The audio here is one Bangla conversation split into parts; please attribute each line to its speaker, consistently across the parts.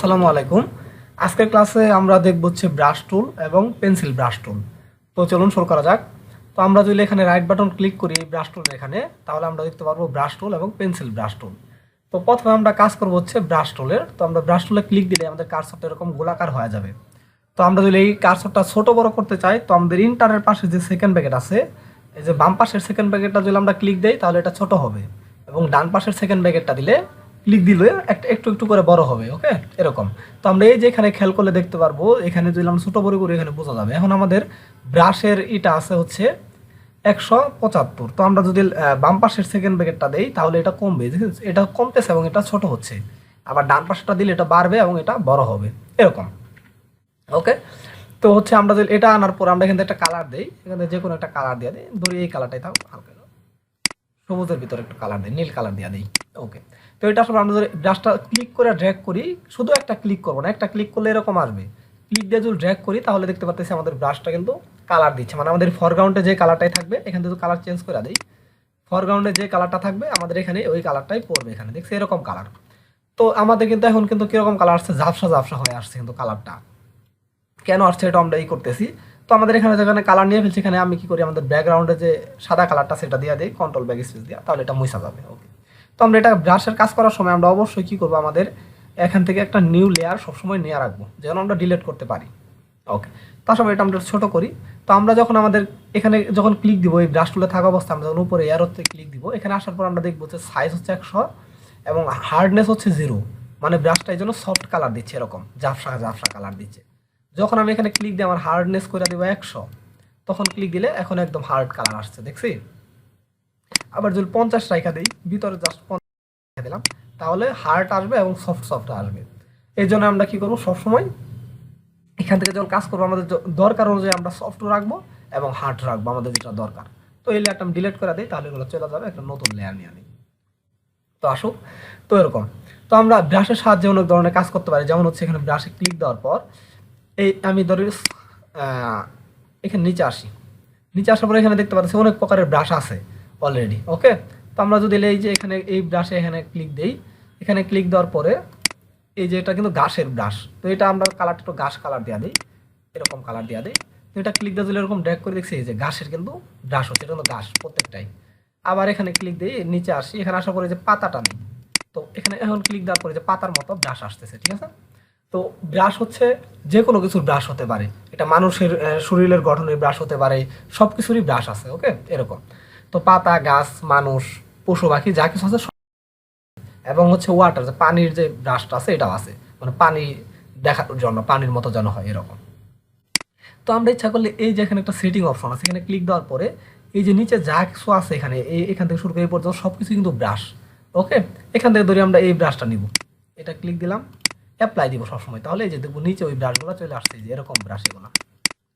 Speaker 1: আসসালামু আলাইকুম। আজকের ক্লাসে আমরা দেখব হচ্ছে ব্রাশ টুল এবং পেন্সিল ব্রাশ টুল। তো চলুন শুরু করা যাক। তো আমরা যদি এখানে রাইট বাটন ক্লিক করি এই ব্রাশ টুলের এখানে, তাহলে আমরা দেখতে পারবো ব্রাশ টুল এবং পেন্সিল ব্রাশ টুল। তো প্রথমে আমরা কাজ করব হচ্ছে ব্রাশ টুলের। তো আমরা ব্রাশ টুলে ক্লিক দিলে আমাদের কার্সরটা এরকম গোলাকার হয়ে যাবে। তো আমরা যদি এই কার্সরটা ছোট বড় করতে চাই, তো আমাদের ইন্টারের পাশে যে সেকেন্ড ব্র্যাকেট আছে, এই যে বাম পাশের সেকেন্ড ব্র্যাকেটটা যদি আমরা ক্লিক দেই তাহলে এটা ছোট হবে, এবং ডান পাশের সেকেন্ড ব্র্যাকেটটা দিলে ক্লিক দিলে একটা একটু একটু করে বড় হবে। ওকে, এরকম। তো আমরা এই যে এখানে খেয়াল করলে দেখতে পারবো, এখানে যদি আমরা ছোট বড় করি এখানে বোঝা যাবে। এখন আমাদের ব্রাশের এটা আছে হচ্ছে 175। তো আমরা যদি বাম পাশের সেকেন্ড ব্র্যাকেটটা দেই তাহলে এটা কমবে, এটা কমতেছে এবং এটা ছোট হচ্ছে। আবার ডান পাশটা দিলে এটা বাড়বে এবং এটা বড় হবে, এরকম। ওকে, তো হচ্ছে আমরা যদি এটা আনার পর আমরা এখান থেকে একটা কালার দিই, এখান থেকে যে কোনো একটা কালার দিয়ে দিই, ধরি এই কালারটাই থাক, হালকা সবুজের ভিতরে একটু কালার দিই, নীল কালার দিয়ে দিই। ওকে, তো এটা আসলে আমরা যদি ব্রাশটা ক্লিক করে ড্র্যাগ করি, শুধু একটা ক্লিক করবো না, একটা ক্লিক করলে এরকম আসবে। ক্লিক দিয়ে যদি ড্র্যাগ করি তাহলে দেখতে পাচ্ছি আমাদের ব্রাশটা কিন্তু কালার দিচ্ছে, মানে আমাদের ফরগ্রাউন্ডে যে কালারটাই থাকবে এখান থেকে কালার চেঞ্জ করে দিই, ফরগ্রাউন্ডে যে কালারটা থাকবে আমাদের এখানে ওই কালারটাই পড়বে। এখানে দেখছি এরকম কালার। তো আমাদের কিন্তু এখন কিন্তু কিরকম কালার আসছে, ঝাপসা ঝাপসা হয়ে আসছে কিন্তু কালারটা। কেন আসছে এটা আমরা এই করতেছি। তো আমাদের এখানে যেখানে কালার নিয়ে ফেলছি, এখানে আমি কি করি, আমাদের ব্যাকগ্রাউন্ডে যে সাদা কালারটা সেটা দিয়ে দিই, কন্ট্রোল ব্যাক স্পেস দিয়ে, তাহলে এটা মুছা যাবে। ওকে, তো আমরা এটা ব্রাশের কাজ করার সময় আমরা অবশ্যই কি করবো, আমাদের এখান থেকে একটা নিউ লেয়ার সবসময় নিয়ে রাখবো যেন আমরা ডিলিট করতে পারি। ওকে, তার সময় এটা আমরা ছোট করি। তো আমরা যখন আমাদের এখানে যখন ক্লিক দিব, এই ব্রাশ টুলে থাকা অবস্থা আমরা যখন উপরে এয়ারোতে ক্লিক দিব, এখানে আসার পর আমরা দেখবো যে সাইজ হচ্ছে 100 এবং হার্ডনেস হচ্ছে 0, মানে ব্রাশটা এই জন্য সফট কালার দিচ্ছে, এরকম ঝাপসা ঝাপসা কালার দিচ্ছে। যখন আমি এখানে ক্লিক দিয়ে আমার হার্ডনেস করে দেবো 100, তখন ক্লিক দিলে এখন একদম হার্ড কালার আসছে, দেখছি। আবার যদি 50 রাখা দিই, ভিতরে জাস্ট 50 রেখে দিলাম, তাহলে হার্ড আসবে এবং সফট সফট আসবে। এই জন্য আমরা কি করবো, সবসময় এখান থেকে যখন কাজ করবো আমাদের দরকার অনুযায়ী আমরা সফট রাখবো এবং হার্ড রাখবো, আমাদের যেটা দরকার। তো এই লেয়ারটা আমি ডিলিট করে দিই, তাহলে এগুলো চলে যাবে, একটা নতুন লেয়ার নিয়ে আনি। তো আসুক, তো এরকম। তো আমরা ব্রাশের সাহায্যে অনেক ধরনের কাজ করতে পারি, যেমন হচ্ছে এখানে ব্রাশে ক্লিক দেওয়ার পর এই আমি ধরি এখানে নিচে আসি, নিচে আসার পরে এখানে দেখতে পাচ্ছি অনেক প্রকারের ব্রাশ আছে অলরেডি। ওকে, তো আমরা যদি এই যে এখানে এই ব্রাশে এখানে ক্লিক দেই, এখানে ক্লিক দেওয়ার পরে এই যে এটা কিন্তু ঘাসের ব্রাশ, তো এটা আমরা কালারটা একটু ঘাস কালার দেওয়া দিই, এরকম কালার দেওয়া দিই। তো এটা ক্লিক দিয়ে দিলে এরকম ড্র্যাগ করে দেখছি এই যে ঘাসের কিন্তু ব্রাশ হচ্ছে, এটা কিন্তু ঘাস প্রত্যেকটাই। আবার এখানে ক্লিক দিই, নিচে আসি, এখানে আসার পরে যে পাতাটা নেই, তো এখানে এখন ক্লিক দেওয়ার পরে যে পাতার মতো ব্রাশ আসতেছে, ঠিক আছে। তো ব্রাশ হচ্ছে যে কোনো কিছুর ব্রাশ হতে পারে, এটা মানুষের শরীরের গঠনের ব্রাশ হতে পারে, সব কিছুরই ব্রাশ আছে। ওকে, এরকম। তো পাতা, গাছ, মানুষ, পশু পাখি যা কিছু আছে এবং হচ্ছে ওয়াটার, যে পানির যে ব্রাশটা আছে এটাও আছে, মানে পানি দেখার জন্য, পানির মতো যেন হয় এরকম। তো আমরা ইচ্ছা করলে এই যে এখানে একটা সেটিং অপশন আছে, এখানে ক্লিক দেওয়ার পরে এই যে নিচে যা কিছু আছে এখানে, এখান থেকে শুরু করে এই পর্যন্ত সব কিছু কিন্তু ব্রাশ। ওকে, এখান থেকে ধরে আমরা এই ব্রাশটা নিব, এটা ক্লিক দিলাম, অ্যাপ্লাই দিব সবসময়, তাহলে এই যে দেখবো নিচে ওই ব্রাশগুলো চলে আসছে, যে এরকম ব্রাশ, এগুলো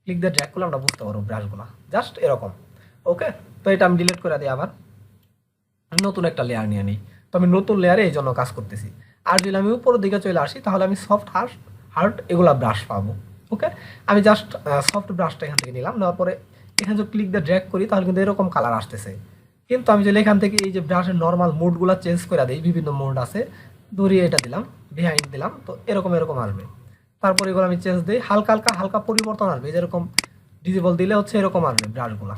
Speaker 1: ক্লিক দিয়ে ড্র্যাগ করলে আমরা বুঝতে পারবো ব্রাশগুলো জাস্ট এরকম। ওকে, তো এটা আমি ডিলিট করে দিই, আবার নতুন একটা লেয়ার নিয়ে নিই। তো আমি নতুন লেয়ারে এই জন্য কাজ করতেছি। আর যদি আমি উপরের দিকে চলে আসি তাহলে আমি সফট হার্ড এগুলা ব্রাশ পাবো। ওকে, আমি জাস্ট সফট ব্রাশটা এখান থেকে নিলাম, নেওয়ার পরে এখানে যদি ক্লিক দিয়ে ড্র্যাগ করি তাহলে কিন্তু এরকম কালার আসতেছে। কিন্তু আমি যদি এখান থেকে এই যে ব্রাশের নর্মাল মোডগুলো চেঞ্জ করে দিই, বিভিন্ন মোড আছে, ধরিয়ে এটা দিলাম, বিহাইন্ড দিলাম, তো এরকম এরকম আসবে। তারপর এগুলো আমি চেঞ্জ দিই, হালকা হালকা হালকা পরিবর্তন আসবে, যেরকম ডিজেবল দিলে হচ্ছে এরকম আসবে, ব্রাশগুলো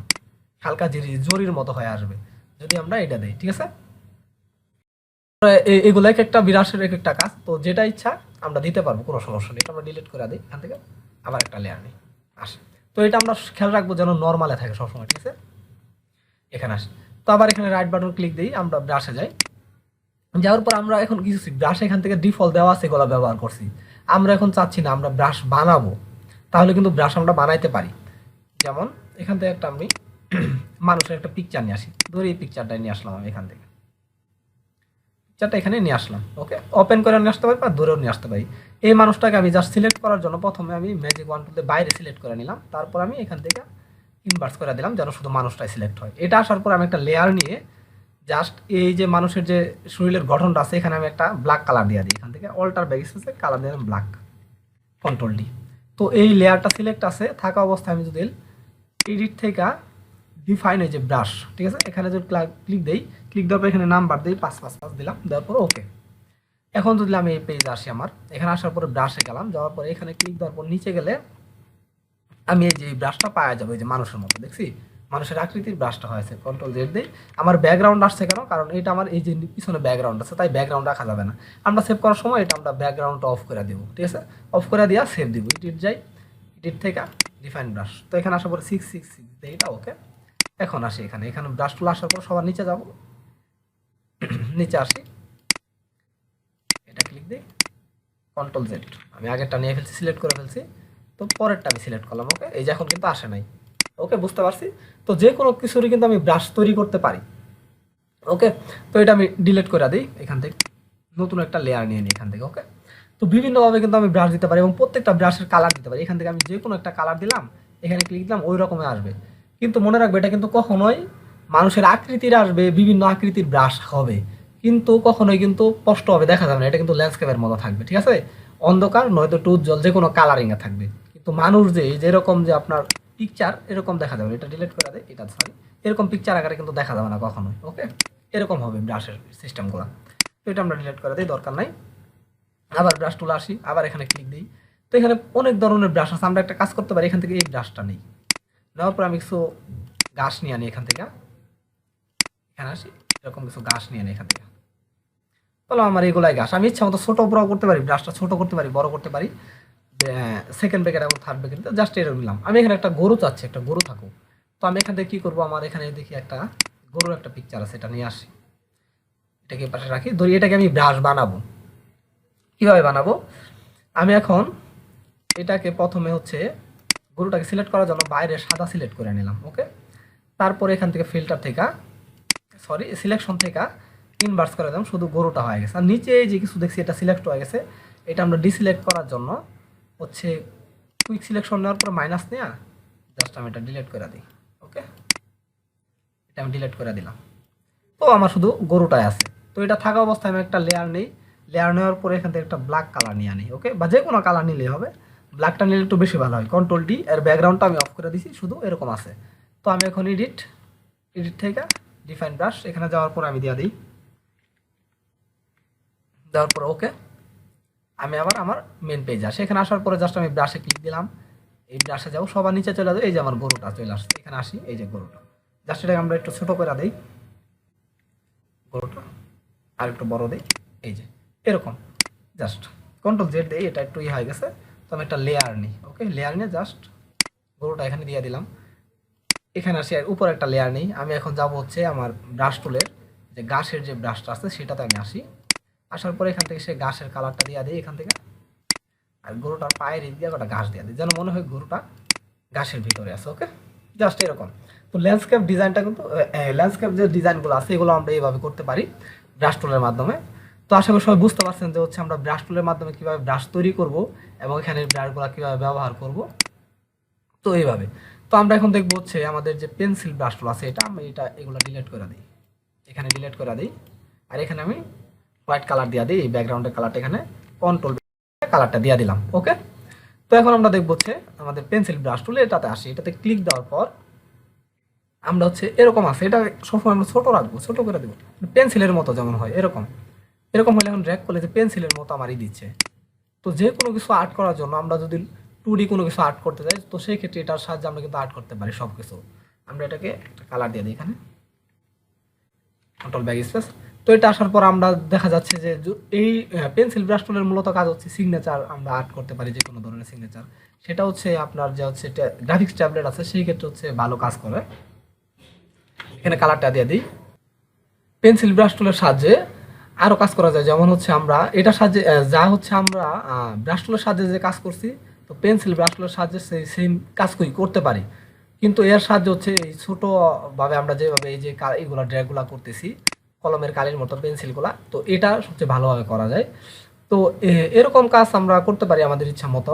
Speaker 1: হালকা জরির মতো হয়ে আসবে যদি আমরা এটা দিই, ঠিক আছে। এগুলো এক একটা বিরাশের এক একটা কাজ, তো যেটা ইচ্ছা আমরা দিতে পারবো, কোনো সমস্যা নেই। এটা আমরা ডিলিট করে দিই, এখান থেকে আবার একটা লেয়ার নিই, আসে। তো এটা আমরা খেয়াল রাখবো যেন নর্মালে থাকে সবসময়, ঠিক আছে। এখানে আসি, তো আবার এখানে রাইট বাটন ক্লিক দিই, আমরা ব্রাশে যাই, যাওয়ার পর আমরা এখন কিছু ব্রাশ এখান থেকে ডিফল্ট দেওয়া আছে এগুলো ব্যবহার করছি। আমরা এখন চাচ্ছি না আমরা ব্রাশ বানাবো, তাহলে কিন্তু ব্রাশ আমরা বানাইতে পারি। যেমন এখান থেকে একটা আমি মানুষের একটা পিকচার নিয়ে আসি, ধরে এই পিকচারটা নিয়ে আসলাম, আমি এখান থেকে পিকচারটা এখানে নিয়ে আসলাম। ওকে, ওপেন করে নিয়ে আসতে পারি বা দূরেও নিয়ে আসতে পারি। এই মানুষটাকে আমি জাস্ট সিলেক্ট করার জন্য প্রথমে আমি ম্যাজিক ওয়ান টুতে বাইরে সিলেক্ট করে নিলাম, তারপর আমি এখান থেকে ইনভার্স করে দিলাম যেন শুধু মানুষটাই সিলেক্ট হয়। এটা আসার পর আমি একটা লেয়ার নিয়ে জাস্ট এই যে মানুষের যে শরীরের গঠনটা আছে এখানে আমি একটা ব্ল্যাক কালার দিয়ে দিই, এখান থেকে অল্টার ব্যাগিসে কালার দিলাম ব্ল্যাক, কন্ট্রোল ডি। তো এই লেয়ারটা সিলেক্ট আছে থাকা অবস্থায় আমি যদি এডিট থেকে ডিফাইন এই যে ব্রাশ, ঠিক আছে, এখানে যদি ক্লিক দেই, ক্লিক দেওয়ার পর এখানে নাম্বার দিই 555 দিলাম, দেওয়ার পর ওকে। এখন যদি আমি এই পেজে আসি, আমার এখানে আসার পরে ব্রাশে গেলাম, যাওয়ার পরে এখানে ক্লিক দেওয়ার পর নিচে গেলে আমি এই যে এই ব্রাশটা পাওয়া যাবে, এই যে মানুষের মতো দেখছি, মানুষের আকৃতির ব্রাশটা হয়েছে। কন্ট্রোল জেড দিই। আমার ব্যাকগ্রাউন্ড আসছে কেন? কারণ এটা আমার এই যে পিছনে ব্যাকগ্রাউন্ড আছে, তাই ব্যাকগ্রাউন্ড রাখা যাবে না। আমরা সেভ করার সময় এটা আমরা ব্যাকগ্রাউন্ডটা অফ করে দিব, ঠিক আছে? অফ করে দিয়া সেভ দিব। এডিট যাই, এডিট থেকে ডিফাইন ব্রাশ। তো এখানে আসার পরে 666 দিই, এটা ওকে। এখন আসি এখানে, এখানে ব্রাশ টুল আসার পর সবার নিচে যাব, নিচে আসি, এটা ক্লিক দিই, কন্ট্রোল জেড। আমি আগেরটা নিয়ে ফেলছি, সিলেক্ট করে ফেলছি। তো পরেরটা আমি সিলেক্ট করলাম, ওকে। এই যে এখন কিন্তু আসে নাই, ওকে, বুঝতে পারছি। তো যে কোনো কিছুরই কিন্তু আমি ব্রাশ তৈরি করতে পারি, ওকে। তো এটা আমি ডিলিট করে দিই এখান থেকে, নতুন একটা লেয়ার নিয়ে নিই এখান থেকে, ওকে। তো বিভিন্নভাবে কিন্তু আমি ব্রাশ দিতে পারি এবং প্রত্যেকটা ব্রাশের কালার দিতে পারি। এখান থেকে আমি যে কোনো একটা কালার দিলাম, এখানে ক্লিক দিলাম, ওই রকমের আসবে। কিন্তু মনে রাখবে, এটা কিন্তু কখনোই মানুষের আকৃতির আসবে, বিভিন্ন আকৃতির ব্রাশ হবে, কিন্তু কখনোই কিন্তু স্পষ্ট হবে দেখা যাবে না। এটা কিন্তু ল্যান্ডস্কেপের মতো থাকবে, ঠিক আছে? অন্ধকার নয়তো একটু উজ্জ্বল, যে কোনো কালারিংয়ে থাকবে। কিন্তু মানুষ যে যেরকম যে আপনার পিকচার, এরকম দেখা যাবে না। এটা ডিলিট করে দেয়, এটা সরি, এরকম পিকচার আকারে কিন্তু দেখা যাবে না কখনোই, ওকে। এরকম হবে ব্রাশের সিস্টেমগুলো। তো এটা আমরা ডিলিট করে দিই, দরকার নাই। আবার ব্রাশ টুলে আসি, আবার এখানে ক্লিক দিই। তো এখানে অনেক ধরনের ব্রাশ আছে, আমরা একটা কাজ করতে পারি, এখান থেকে এই ব্রাশটা নেই, নেওয়ার পর আমি কিছু ঘাস নিয়ে আনি এখান থেকে, এখানে আসি, এরকম কিছু ঘাস নিয়ে আনি এখান থেকে। বলো আমার এগুলাই ঘাস, আমি ইচ্ছা মতো ছোট বড় করতে পারি, ব্রাশটা ছোট করতে পারি, বড় করতে পারি, সেকেন্ড ব্রেকেট এবং থার্ড ব্রেকেট, জাস্ট এরকম নিলাম। আমি এখানে একটা গরু চাচ্ছি, একটা গরু থাকুক। তো আমি এখান থেকে কী করবো, আমার এখানে দেখি একটা গরুর একটা পিকচার আছে, এটা নিয়ে আসি, এটাকে পাশে রাখি। ধরি এটাকে আমি ব্রাশ বানাবো, কীভাবে বানাবো? আমি এখন এটাকে প্রথমে হচ্ছে গরুটাকে সিলেক্ট করার জন্য বাইরে সাদা সিলেক্ট করে নিলাম, ওকে। তারপরে এখান থেকে ফিল্টার থেকে, সরি, সিলেকশন থেকে ইনভার্স করে দিলাম, শুধু গরুটা হয়ে গেছে। আর নিচে যে কিছু দেখছি এটা সিলেক্ট হয়ে গেছে, এটা আমরা ডিসিলেক্ট করার জন্য হচ্ছে কুইক সিলেকশন নেওয়ার পর মাইনাস নেওয়া, জাস্ট আমি এটা ডিলিট করে দিই, ওকে। এটা আমি ডিলিট করে দিলাম। তো আমার শুধু গরুটাই আছে। তো এটা থাকা অবস্থায় আমি একটা লেয়ার নেই, লেয়ার নেওয়ার পরে এখান থেকে একটা ব্ল্যাক কালার নিয়ে আনি, ওকে, বা যে কোনো কালার নিলেই হবে। ব্ল্যাকটা নিলে একটু বেশি ভালো হয়। কন্ট্রোল ডি, এর ব্যাকগ্রাউন্ডটা আমি অফ করে দিছি, শুধু এরকম আছে। তো আমি এখন এডিট, এডিট থেকে ডিফাইন ব্রাশ, এখানে যাওয়ার পর আমি দিয়ে দিই, দেওয়ার পর ওকে। আমি আবার আমার মেন পেজে আসি, এখানে আসার পরে জাস্ট আমি ব্রাশে ক্লিক দিলাম, এই ব্রাশে যাবো, সবার নিচে চলে যাবে, এই যে আমার গরুটা চলে আসছে, এখানে আসি, এই যে গরুটা, জাস্ট এটাকে আমরা একটু ছোট করে দিই গরুটা, আর একটু বড় দিই, এই যে এরকম, জাস্ট কন্ট্রোল জেড দিই, এটা একটু হয়ে গেছে। তো আমি একটা লেয়ার নিই, ওকে, লেয়ার নিয়ে জাস্ট গরুটা এখানে দিয়ে দিলাম। এখানে আসি, আর উপরে একটা লেয়ার নিই। আমি এখন যাব হচ্ছে আমার ব্রাশ টুলের যে ঘাসের যে ব্রাশটা আছে সেটাতে আমি আসি, আসার পরে এখান থেকে সে ঘাসের কালারটা দিয়ে দিই এখান থেকে, আর গরুটার পায়ের দিয়ে একটা ঘাস দিয়ে দিই, যেন মনে হয় গরুটা ঘাসের ভিতরে আছে, ওকে, জাস্ট এরকম। তো ল্যান্ডস্কেপ ডিজাইনটা কিন্তু, ল্যান্ডস্কেপ যে ডিজাইনগুলো আছে এগুলো আমরা এইভাবে করতে পারি ব্রাশ টুলের মাধ্যমে। তো আশা করি সবাই বুঝতে পারছেন যে হচ্ছে আমরা ব্রাশ টুলের মাধ্যমে কীভাবে ব্রাশ তৈরি করব এবং এখানে ব্রাশগুলো কীভাবে ব্যবহার করব। তো এইভাবে। তো আমরা এখন দেখবো হচ্ছে আমাদের যে পেন্সিল ব্রাশ টুল আছে, এটা আমি এগুলো ডিলিট করে দিই, এখানে ডিলিট করে দিই। আর এখানে আমি হোয়াইট কালার দিয়ে দিই, এই ব্যাকগ্রাউন্ডের কালারটা এখানে কন্ট্রোল কালারটা দিয়ে দিলাম, ওকে। তো এখন আমরা দেখবো হচ্ছে আমাদের পেন্সিল ব্রাশ টুল, এটাতে আসি, এটাতে ক্লিক দেওয়ার পর আমরা হচ্ছে এরকম আছে, এটা সবসময় আমরা ছোট রাখবো, ছোট করে দেবো, পেন্সিলের মতো যেমন হয় এরকম, এরকম হলে এখন ড্র্যাগ করলে যে পেন্সিলের মতো আমারই দিচ্ছে। তো যে কোনো কিছু আর্ট করার জন্য আমরা যদি 2D কোনো কিছু আর্ট করতে চাই, তো সেই ক্ষেত্রে এটার সাহায্যে আমরা কিন্তু আর্ট করতে পারি সব কিছু। আমরা এটাকে একটা কালার দিয়ে দিই এখানে, কন্ট্রোল ব্যাক স্পেস। তো এটা আসার পর আমরা দেখা যাচ্ছে যে এই পেন্সিল ব্রাশ টুলের মূলত কাজ হচ্ছে সিগনেচার আমরা আর্ট করতে পারি, যে কোনো ধরনের সিগনেচার। সেটা হচ্ছে আপনার যে হচ্ছে গ্রাফিক্স ট্যাবলেট আছে সেই ক্ষেত্রে হচ্ছে ভালো কাজ করে। এখানে কালারটা দিয়ে দিই। পেন্সিল ব্রাশ টুলের সাহায্যে আরও কাজ করা যায়, যেমন হচ্ছে আমরা এটার সাহায্যে যা হচ্ছে আমরা ব্রাশ টুলের সাহায্যে যে কাজ করছি, তো পেন্সিল ব্রাশ টুলের সাহায্যে সেই সেম কাজ করতে পারি। কিন্তু এর সাহায্যে হচ্ছে এই ছোটোভাবে আমরা যেভাবে এই যে এইগুলো ড্র্যাগগুলো করতেছি কলমের কালির মতো পেন্সিলগুলা, তো এটা সবচেয়ে ভালোভাবে করা যায়। তো এরকম কাজ আমরা করতে পারি আমাদের ইচ্ছা মতো।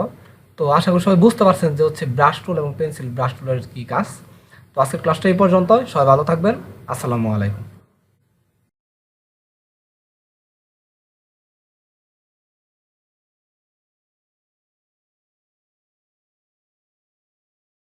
Speaker 1: তো আশা করি সবাই বুঝতে পারছেন যে হচ্ছে ব্রাশ টুল এবং পেন্সিল ব্রাশ টুলের কী কাজ। তো আজকের ক্লাসটা এই পর্যন্ত, সবাই ভালো থাকবেন, আসসালামু আলাইকুম।